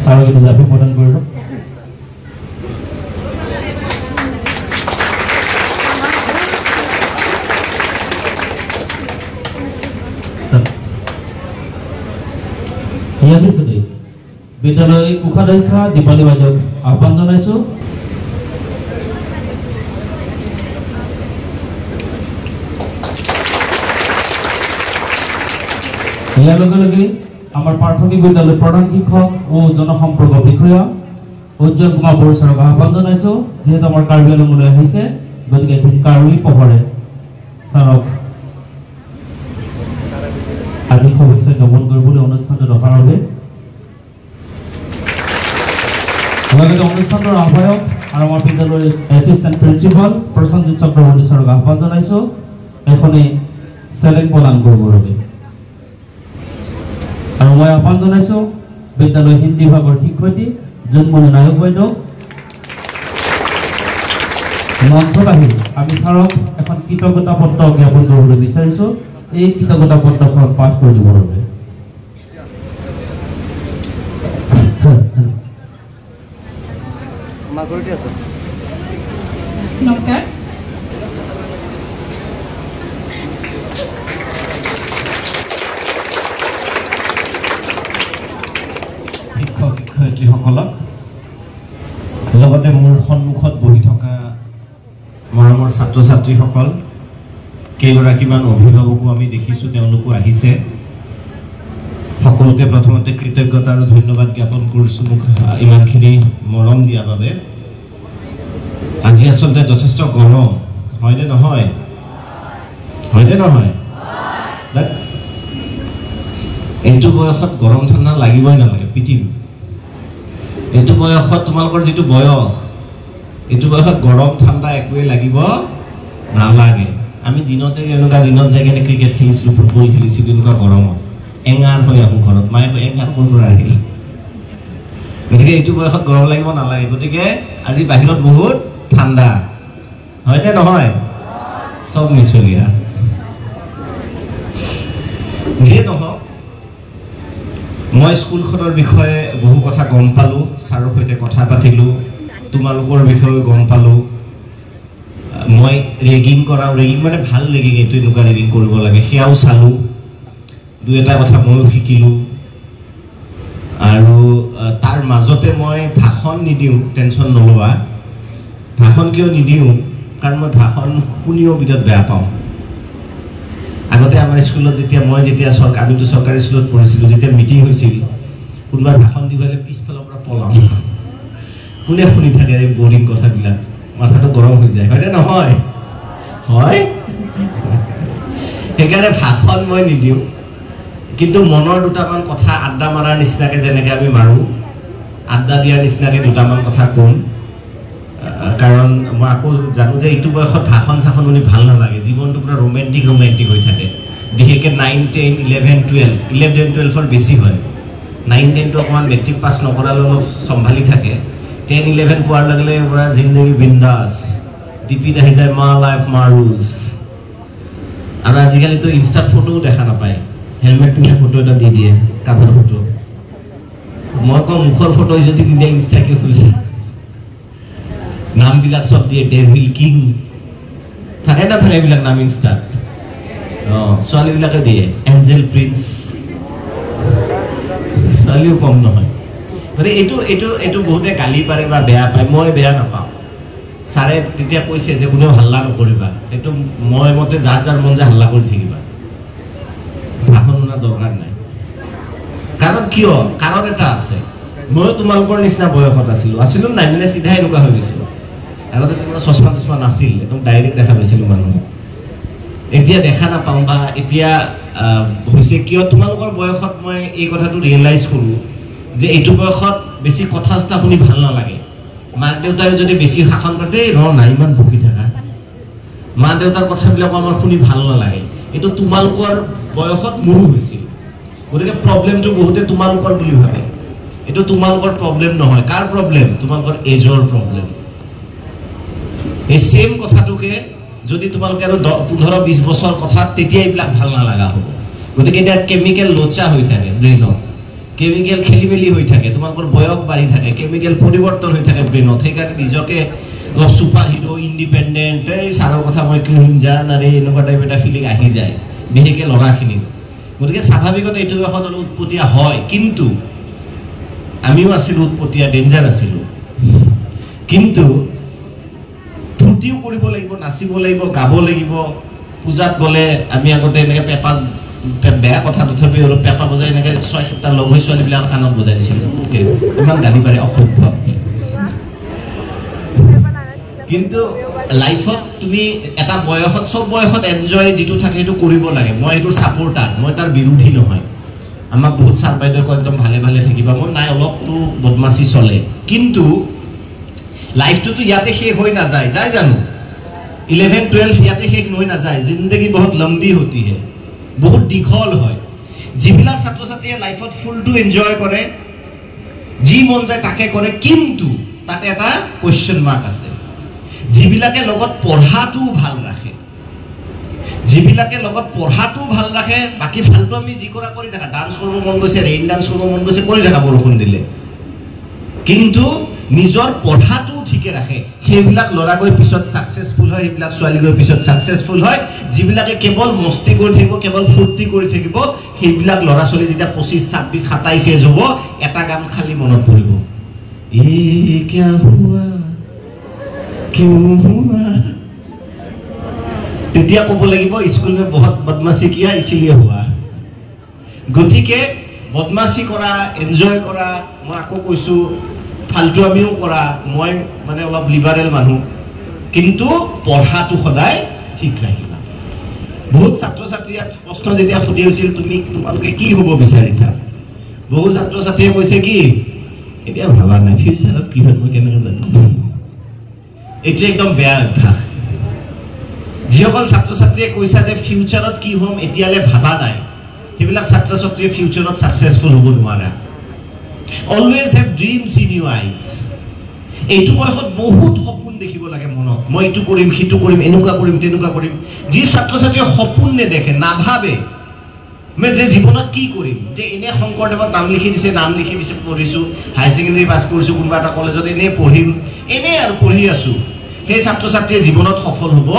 ছাৰক এটা জাপি প্ৰদান কৰিলোঁ। ইয়াৰ পিছতে বিদ্যালয় কোষাধ্যক্ষা দীপালী বাইদেউক আহ্বান জনাইছোঁ। ইয়াৰ লগে লগে আমাৰ প্ৰাথমিক বিদ্যালয়ৰ প্ৰধান শিক্ষক ও জনসম্পৰ্ক বিষয়া উজ্জ্বল কুমাৰ বড়ো ছাৰক আহ্বান জনাইছোঁ। যিহেতু আমাৰ কাৰ্বি আংলঙলৈ আহিছে, গতিকে কাৰ্বি পোহৰে ছাৰক আজি শুভেচ্ছা জ্ঞাপন কৰিবলৈ অনুষ্ঠানটো ৰখাৰ বাবে লগতে অনুষ্ঠানৰ আহ্বায়ক আৰু আমাৰ বিদ্যালয়ৰ এছিষ্টেণ্ট প্ৰিন্সিপাল প্ৰসঞ্জিত চক্ৰৱৰ্তী ছাৰক আহ্বান জনাইছোঁ এখনি চেলেং প্ৰদান কৰিবৰ বাবে। আৰু মই আহ্বান জনাইছোঁ বিদ্যালয় হিন্দী বিভাগৰ শিক্ষয়িত্ৰী জোনমণি নায়ক বাইদেউ মঞ্চত আহি আমি ছাৰক এখন কৃতজ্ঞতা পত্ৰ জ্ঞাপন কৰিবলৈ বিচাৰিছোঁ। এই কৃতজ্ঞতা পত্ৰখন পাঠ কৰি দিবৰ বাবে নমস্কাৰ। শিক্ষক শিক্ষয়িত্ৰীসকলক লগতে মোৰ সন্মুখত বহি থকা মৰমৰ ছাত্ৰ ছাত্ৰীসকল, কেইগৰাকীমান অভিভাৱকো আমি দেখিছোঁ, তেওঁলোকো আহিছে। সকলোকে প্ৰথমতে কৃতজ্ঞতা আৰু ধন্যবাদ জ্ঞাপন কৰিছোঁ মোক ইমানখিনি মৰম দিয়াৰ বাবে। আজি আচলতে যথেষ্ট গৰম, হয়নে নহয়? হয়নে নহয়? এইটো বয়সত গৰম ঠাণ্ডা লাগিবই নালাগে পৃথিৱী। এইটো বয়সত তোমালোকৰ যিটো বয়স, এইটো বয়সত গৰম ঠাণ্ডা একোৱেই লাগিব নালাগে। আমি দিনতে এনেকুৱা দিনত যাই কেনে ক্ৰিকেট খেলিছিলোঁ, ফুটবল খেলিছিলোঁ, এনেকুৱা গৰমত এঙাৰ হৈ আহোঁ ঘৰত। মায়ে কয় এঙাৰ ক'ৰ পৰা আহিল? গতিকে এইটো বয়সত গৰম লাগিব নালাগে। গতিকে আজি বাহিৰত বহুত ঠাণ্ডা, হয়নে নহয়? চব মিছলীয়া। যিয়ে নহওক, মই স্কুলখনৰ বিষয়ে বহু কথা গম পালোঁ, ছাৰৰ সৈতে কথা পাতিলোঁ, তোমালোকৰ বিষয়ে গম পালোঁ। মই ৰেগিং কৰাওঁ, ৰেগিং মানে ভাল ৰেগিং, এইটো এনেকুৱা ৰেগিং কৰিব লাগে সেয়াও চালোঁ। দুই এটা কথা ময়ো শিকিলোঁ। আৰু তাৰ মাজতে মই ভাষণ নিদিওঁ, টেনশ্যন নল'বা। ভাষণ কিয় নিদিওঁ? কাৰণ মই ভাষণ শুনিও বিৰাট বেয়া পাওঁ। আগতে আমাৰ স্কুলত যেতিয়া আমিতো চৰকাৰী স্কুলত পঢ়িছিলোঁ, যেতিয়া মিটিং হৈছিল, কোনোবাই ভাষণ দিব হ'লে পিছফালৰ পৰা পলাওঁ। কোনে শুনি থাকে এই বৰিং কথাবিলাক? মাথাটো গৰম হৈ যায়, হয়নে নহয়? হয়। সেইকাৰণে ভাষণ মই নিদিওঁ, কিন্তু মনৰ দুটামান কথা আড্ডা মাৰাৰ নিচিনাকৈ যেনেকৈ আমি মাৰোঁ, আড্ডা দিয়াৰ নিচিনাকৈ দুটামান কথা ক'ম। কাৰণ মই আকৌ জানো যে এইটো বয়সত ভাষণ চাষণ শুনি ভাল নালাগে, জীৱনটো পুৰা ৰোমেণ্টিক হৈ থাকে। বিশেষকৈ 9, 10, 11, 12 বেছি হয়। 9, 10টো অকণমান মেট্ৰিক পাছ নকৰালে অলপ চম্ভালি থাকে। 10, 11 পোৱাৰ লগে লগে পুৰা জিন্দগী বিন্দাছ, ডিপিত আহি যায় মা লাইফ মা ৰুলছ। আৰু আজিকালিতো ইনষ্টাত ফটোও দেখা নাপায়, হেলমেট পিন্ধা ফটো এটা দি দিয়ে, কাভাৰ ফটো। মই কওঁ মুখৰ ফটো যদি নিদিয়ে ইনষ্টা কিয় খুলিছে? নামবিলাক চব দিয়ে, ডেভিল কিং থাকে না থাকে এইবিলাক নাম ইনষ্টাত। ছোৱালীবিলাকে দিয়ে এঞ্জেল প্ৰিন্স, ছোৱালীও কম নহয়। গতিকে এইটো বহুতে গালি পাৰে বা বেয়া পায়, মই বেয়া নাপাওঁ। ছাৰে তেতিয়া কৈছে যে কোনেও হাল্লা নকৰিবা, এইটো মই মতে যাৰ যাৰ মন যায় হাল্লা কৰি থাকিবা, ভাষণ শুনাৰ দৰকাৰ নাই। কাৰণ কিয়? কাৰণ এটা আছে, ময়ো তোমালোকৰ নিচিনা বয়সত আছিলোঁ নাই মানে চিধা এনেকুৱা হৈ গৈছিলোঁ। আগতে তোমাৰ চশমা টচমা নাছিল, একদম ডাইৰেক্ট দেখা পাইছিলোঁ মানুহ। এতিয়া দেখা নাপাওঁ বা এতিয়া হৈছে কিয়? তোমালোকৰ বয়সত মই এই কথাটো ৰিয়েলাইজ কৰোঁ যে এইটো বয়সত বেছি কথা চথা শুনি ভাল নালাগে। মাক দেউতায়ো যদি বেছি শাসন কৰে, নাই ইমান বকি থাকা, মা দেউতাৰ কথাবিলাক আমাৰ শুনি ভাল নালাগে। এইটো তোমালোকৰ বয়সত মোৰো হৈছিল। গতিকে প্ৰব্লেমটো বহুতে তোমালোকৰ বুলি ভাবে, এইটো তোমালোকৰ প্ৰব্লেম নহয়। কাৰ প্ৰব্লেম? তোমালোকৰ এজৰ প্ৰব্লেম। এই সেম কথাটোকে যদি তোমালোকে আৰু 15-20 বছৰ কথা, তেতিয়া এইবিলাক ভাল নালাগা হ'ব। গতিকে এতিয়া কেমিকেল লোচা হৈ থাকে ব্ৰেইনত, কেমিকেল খেলি মেলি হৈ থাকে, তোমালোকৰ বয়স বাঢ়ি থাকে, কেমিকেল পৰিৱৰ্তন হৈ থাকে ব্ৰেইনত, সেইকাৰণে নিজকে অলপ ছুপাৰ হিৰো ইণ্ডিপেণ্ডেণ্ট, এই ছাৰৰ কথা মই কৰিম জান আৰে এনেকুৱা টাইপ এটা ফিলিং আহি যায় বিশেষকৈ ল'ৰাখিনিৰ। গতিকে স্বাভাৱিকতে এইটো বয়সত অলপ উৎপতীয়া হয়, কিন্তু আমিও আছিলোঁ উৎপতীয়া, ডেঞ্জাৰ আছিলোঁ। কিন্তু ফূৰ্তিও কৰিব লাগিব, নাচিব লাগিব, গাব লাগিব। পূজাত গ'লে আমি আগতে এনেকৈ পেপাত, বেয়া কথা তথাপিও অলপ পেপা বজাই এনেকৈ 6-7টা লগ হৈ ছোৱালীবিলাক কাণত বজাই দিছিলোঁ। ইমান গালি পাৰে, অসভ্য। কিন্তু লাইফত তুমি এটা বয়সত, চব বয়সত এনজয় যিটো থাকে সেইটো কৰিব লাগে। মই এইটোৰ ছাপোৰ্টাৰ, মই তাৰ বিৰোধী নহয়। আমাক বহুত ছাৰ বাইদেউ কয় একদম ভালে ভালে থাকিবা, মই নাই অলপতো বদমাচি চলে। কিন্তু লাইফটোতো ইয়াতে শেষ হৈ নাযায়, যায় জানো? 11-12 ইয়াতে শেষ হৈ নাযায়। জিন্দগী বহুত লম্বী হতি হে, বহুত দীঘল হয়। যিবিলাক ছাত্ৰ ছাত্ৰীয়ে লাইফত ফুলটো এনজয় কৰে, যি মন যায় তাকে কৰে, কিন্তু তাতে এটা কুৱেশ্যন মাৰ্ক আছে। যিবিলাকে লগত পঢ়াটোও ভাল ৰাখে, যিবিলাকে লগত পঢ়াটোও ভাল ৰাখে, বাকী ফালটো আমি যি কৰা কৰি থাকা, ডান্স কৰিব মন গৈছে, ৰেইন ডান্স কৰিব মন গৈছে, কৰি থাকা বৰষুণ দিলে, কিন্তু নিজৰ পঢ়াটোও ঠিকে ৰাখে, সেইবিলাক ল'ৰা গৈ পিছত ছাকচেছফুল হয়, সেইবিলাক ছোৱালী গৈ পিছত ছাকচেছফুল হয়। যিবিলাকে কেৱল মস্তি কৰি থাকিব, কেৱল ফূৰ্তি কৰি থাকিব, সেইবিলাক ল'ৰা ছোৱালী যেতিয়া 25, 26, 27 এজ হ'ব, এটা গান খালি মনত পৰিব, এই কিয়া হুৱা কিউ হুৱা। তেতিয়া ক'ব লাগিব স্কুল মে বহুত বদমাচি কিয়া ইচিলিয়ে হুৱা। গতিকে বদমাচি কৰা, এনজয় কৰা, মই আকৌ কৈছোঁ ফাল্টু আমিও কৰা, মই মানে অলপ লিবাৰেল মানুহ, কিন্তু পঢ়াটো সদায় ঠিক ৰাখিবা। বহুত ছাত্ৰ ছাত্ৰীয়ে প্ৰশ্ন যেতিয়া সুধি হৈছিল তোমালোকে কি হ'ব বিচাৰিছা, বহু ছাত্ৰ ছাত্ৰীয়ে কৈছে কি এতিয়া ভাবা নাই ফিউচাৰত কি হয় মই কেনেকৈ জানো। এইটো একদম বেয়া অভ্যাস। যিসকল ছাত্ৰ ছাত্ৰীয়ে কৈছা যে ফিউচাৰত কি হ'ম এতিয়ালৈ ভাবা নাই, সেইবিলাক ছাত্ৰ ছাত্ৰীয়ে ফিউচাৰত ছাকচেছফুল হ'ব নোৱাৰা। অলৱেজ হেভ ড্ৰিমছ ইন ইউৰ আইজ। এইটো বয়সত বহুত সপোন দেখিব লাগে মনত, মই এইটো কৰিম, সিটো কৰিম, এনেকুৱা কৰিম, তেনেকুৱা কৰিম। যি ছাত্ৰ ছাত্ৰীয়ে সপোন নেদেখে, নাভাবে মই যে জীৱনত কি কৰিম, যে এনে শংকৰদেৱত নাম লিখি দিছে, নাম লিখি দিছে, পঢ়িছোঁ, হায়াৰ ছেকেণ্ডেৰী পাছ কৰিছোঁ, কোনোবা এটা কলেজত এনেই পঢ়িম, এনেই আৰু পঢ়ি আছোঁ, সেই ছাত্ৰ ছাত্ৰীয়ে জীৱনত সফল হ'ব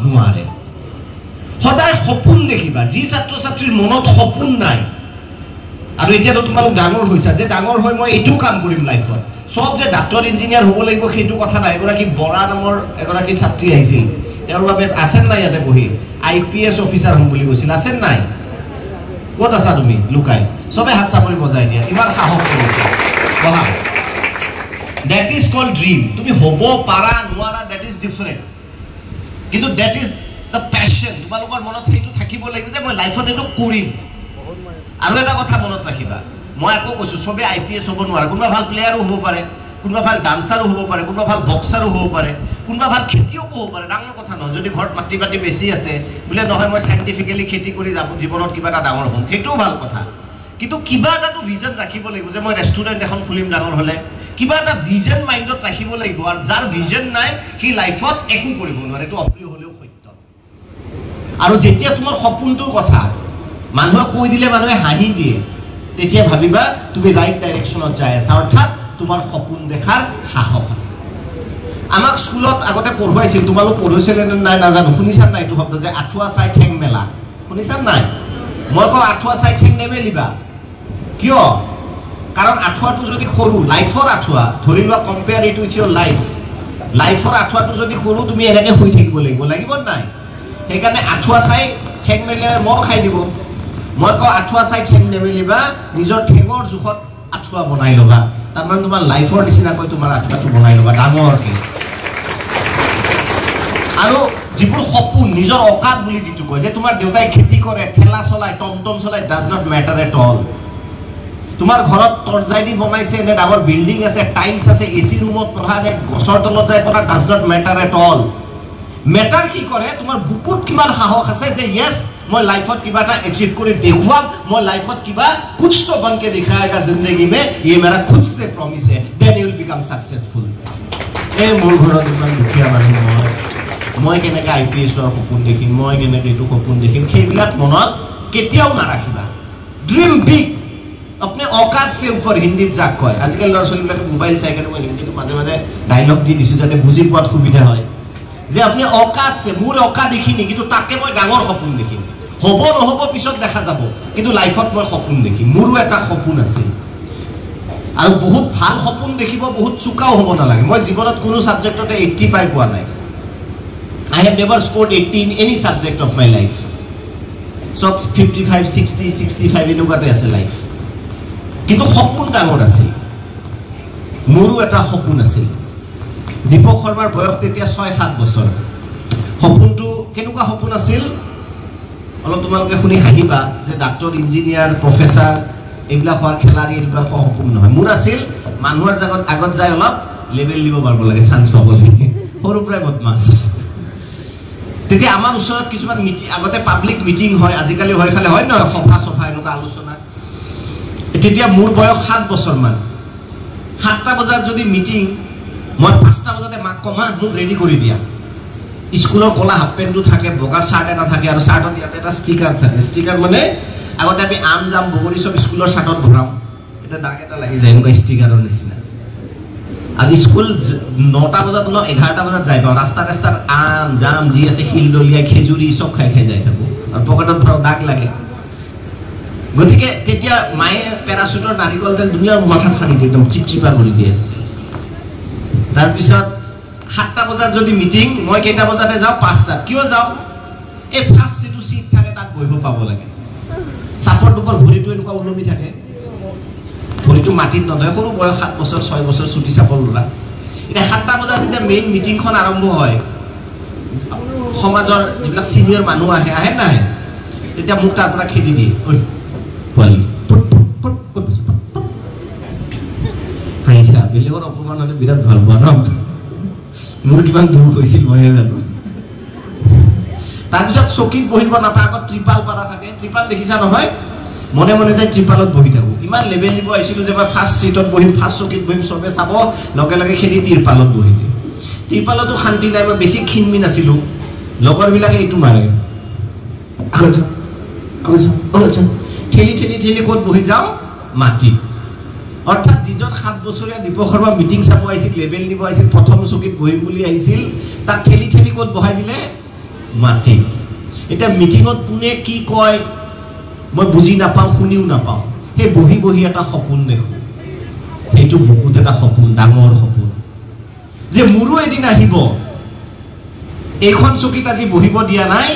নোৱাৰে। সদায় সপোন দেখিবা। যি ছাত্ৰ ছাত্ৰীৰ মনত সপোন নাই, আৰু এতিয়াতো তোমালোক ডাঙৰ হৈছা, যে ডাঙৰ হৈ মই এইটো কাম কৰিম লাইফত, চব যে ডাক্তৰ ইঞ্জিনিয়াৰ হ'ব লাগিব সেইটো কথা নাই। এগৰাকী বৰা নামৰ এগৰাকী ছাত্ৰী আহিছিল, তেওঁৰ বাবে আছেন নাই ইয়াতে বহি, IPS অফিচাৰ হ'ম বুলি কৈছিল, আছেন নাই? ক'ত আছা তুমি লুকাই? চবে হাত চাপৰি বজাই দিয়া, ইমান সাহস কৰিছে। বহা। That is called dream. তুমি হ'ব পাৰা নোৱাৰা, ডেট ইজ ডিফাৰেণ্ট, কিন্তু ডেট ইজ দ্য পেশ্যন। তোমালোকৰ মনত সেইটো থাকিব লাগিব যে মই লাইফত এইটো কৰিম। আৰু এটা কথা মনত ৰাখিবা, মই আকৌ কৈছোঁ চবে IPS হ'ব নোৱাৰে, কোনোবা ভাল প্লেয়াৰো হ'ব পাৰে, কোনোবা ভাল ডান্সাৰো হ'ব পাৰে, কোনোবা ভাল বক্সাৰো হ'ব পাৰে, কোনোবা ভাল খেতিয়কো হ'ব পাৰে, ডাঙৰ কথা নহয়। যদি ঘৰত মাটি বাটি বেছি আছে বোলে নহয় মই চাইণ্টিফিকেলি খেতি কৰি যাব জীৱনত কিবা এটা ডাঙৰ হ'ম, সেইটোও ভাল কথা, কিন্তু কিবা এটাতো ভিজন ৰাখিব লাগিব যে মই ৰেষ্টুৰেণ্ট এখন খুলিম ডাঙৰ হ'লে, কিবা এটা ভিজন মাইণ্ডত ৰাখিব লাগিব। আৰু যাৰ ভিজন নাই সি লাইফত একো কৰিব নোৱাৰে, এইটো অপ্ৰিয় হ'লেও সত্য। আৰু যেতিয়া তোমাৰ সপোনটোৰ কথা মানুহক কৈ দিলে মানুহে হাঁহি দিয়ে, তেতিয়া ভাবিবা তুমি ৰাইট ডাইৰেকশ্যনত যাই আছা, অৰ্থাৎ তোমাৰ সপোন দেখাৰ সাহস আছে। আমাক স্কুলত আগতে পঢ়ুৱাইছিল, তোমালোক পঢ়িছিলে নে নাই নাজানো, শুনিছা নাই এইটো শব্দ যে আঁঠুৱা চাই ঠেং মেলা, শুনিছা নাই? মই কওঁ আঁঠুৱা চাই ঠেং নেমেলিবা। কিয়? কাৰণ আঁঠুৱাটো যদি সৰু, লাইফৰ আঁঠুৱা ধৰি লোৱা, compare it with your life, লাইফৰ আঁঠুৱাটো যদি সৰু তুমি এনেকৈ শুই থাকিব লাগিব, লাগিব নাই? সেইকাৰণে আঁঠুৱা চাই ঠেং মেলিলে মহ খাই দিব। মই কওঁ আঁঠুৱা চাই ঠেং নেমেলিবা, নিজৰ ঠেঙৰ জোখত আঁঠুৱা বনাই ল'বা, তাৰমানে তোমাৰ লাইফৰ নিচিনাকৈ তোমাৰ আঁঠুৱাটো বনাই ল'বা ডাঙৰকৈ। আৰু যিবোৰ সপোন, নিজৰ অকাত বুলি যিটো কয়, যে তোমাৰ দেউতাই খেতি কৰে, ঠেলা চলায়, টমটম চলায়, does not matter at all. তোমাৰ ঘৰত তৰ্জাই দি বনাইছে নে ডাঙৰ বিল্ডিং আছে, টাইলছ আছে, AC ৰুমত পঢ়া নে গছৰ তলত যাই পঢ়া, does not matter at all. Matter কি কৰে, তোমাৰ বুকুত কিমান সাহস আছে যে য়েছ মই লাইফত কিবা এটা এচিভ কৰি দেখুৱাম, মই লাইফত কিবা কুছ তো বনকে দিখায়েগা জিন্দগী মে, ये मेरा खुद से प्रॉमिस है, then you will become successful. এই মোৰ ঘৰত ইমান দুখীয়া মানুহ, মই কেনেকৈ IPSৰ সপোন দেখিম, মই কেনেকৈ এইটো সপোন দেখিম, সেইবিলাক মনত কেতিয়াও নাৰাখিবা। ড্ৰিম বিগ, अपने औकात से ऊपर हिंदी जाक कय आजकल लरा ছোৱালীবিলাকে মোবাইল চাই কেনে মই হিন্দীটো মাজে মাজে ডায়লগ দি দিছো যাতে বুজি পোৱাত সুবিধা হয় যে আপনি औकात से মোৰ औकात দেখিনি কিন্তু তাকে মই ডাঙৰ সপোন দেখিম হব নহব পিছত দেখা যাব কিন্তু লাইফত মই সপোন দেখিম মোৰো এটা সপোন আছে আৰু বহুত ভাল সপোন দেখিব বহুত চুকাও হ'ব নালাগে মই জীৱনত কোনো সাবজেক্টতে 85 পোৱা নাই I have never scored 80 in any subject of my life so 55 60 65 এনেকুৱাতে আছে লাইফ কিন্তু সপোন ডাঙৰ আছে মোৰো এটা সপোন আছে দীপক শৰ্মাৰ বয়স তেতিয়া 6-7 বছৰ সপোনটো কেনেকুৱা সপোন আছিল অলপ তোমালোকে শুনি হাঁহিবা যে ডাক্তৰ ইঞ্জিনিয়াৰ প্ৰফেছৰ এইবিলাক হোৱাৰ খেলাৰী এইবিলাক সপোন নহয় মোৰ আছিল মানুহৰ জাগত আগত যায় অলপ লেভেল দিব পাৰিব লাগে চান্স পাব লাগে সৰু প্ৰায় বদমাছ তেতিয়া আমাৰ ওচৰত কিছুমান মিটিং আগতে পাব্লিক মিটিং হয় আজিকালি হয় ফালে হয় নহয় সভা এনেকুৱা আলোচনা তেতিয়া মোৰ বয়স 7 বছৰ মান 7টা বজাত যদি মিটিং মই 5টা বজাতে মাক কমা মোক ৰেডি কৰি দিয়া স্কুলৰ কলা হাফ পেন্টটো থাকে বগা শাৰ্ট এটা থাকে আৰু শাৰ্টত ইয়াতে এটা ষ্টিকাৰ থাকে ষ্টিকাৰ মানে আগতে আমি আম জাম বগৰী সব স্কুলৰ শাৰ্টত ভৰাম এটা দাগ এটা লাগি যায় এনেকুৱা ষ্টিকাৰৰ নিচিনা আৰু স্কুল 9টা বজাত ন 11টা বজাত যাই পাওঁ ৰাস্তাৰ আম জাম যি আছে শিলদলিয়া খেজুৰি সব খাই যাই থাকো আৰু পকেটত দাগ লাগে গতিকে তেতিয়া মায়ে প্যাৰাচুটৰ নাৰিকল তেল দুনিয়াৰ মাথাত সানি দিয়ে একদম চিপচিপা কৰি দিয়ে তাৰ পিছত 7টা বজাত যদি মিটিং মই কেইটা বজাতে যাওঁ 5টাত কিয় যাওঁ এই ফাৰ্স্ট যেটো সিট থাকে তাক বহিব পাব লাগে চাপৰ দুপৰ ভৰিটো এনেকুৱা উলমি থাকে ভৰিটো মাটিত নধৰে সৰু বয়স 7 বছৰ 6 বছৰ ছুটি চাপৰ লৰা এটা 7টা বজাত যেতিয়া মেইন মিটিংখন আৰম্ভ হয় সমাজৰ যিবিলাক সিনিয়ৰ মানুহ আহে নাই তেতিয়া মোক তাৰ পৰা খেদি দিয়ে ঐ পোৱালি হাইছা বেলেগৰ অপমান হলে বিৰাট ভাল পোৱা ন মোৰ কিমান দুখ হৈছিল মই জানো তাৰপিছত চকীত বহিব নাপায় আগত ত্ৰিপাল পাৰা থাকে ত্ৰিপাল দেখিছা নহয় মনে মনে যাই ত্ৰিপালত বহি থাকো ইমান লেভেল দিব আহিছিলো যে মই ফাৰ্স্ট সিটত বহিম ফাৰ্স্ট চকীত বহিম সবে চাব লগে লগে খেলি ত্ৰিপালত বহি দিম ত্ৰিপালতো শান্তি নাই মই বেছি খিনমি নাছিলো লগৰবিলাকে এইটো মাৰে ঠেলি ক'ত বহি যাওঁ মাটি অৰ্থাৎ যিজন 7 বছৰীয়া দীপক শৰ্মা মিটিং চাব আহিছিল লেভেল দিব আহিছিল প্ৰথম চকীত বহিম বুলি আহিছিল তাক ঠেলি ক'ত বহাই দিলে মাটি এটা মিটিংত কোনে কি কয় মই বুজি নাপাওঁ শুনিও নাপাওঁ সেই বহি এটা সপোন দেখো সেইটো বহুত এটা সপোন ডাঙৰ সপোন যে মোৰো এদিন আহিব এইখন চকীত আজি বহিব দিয়া নাই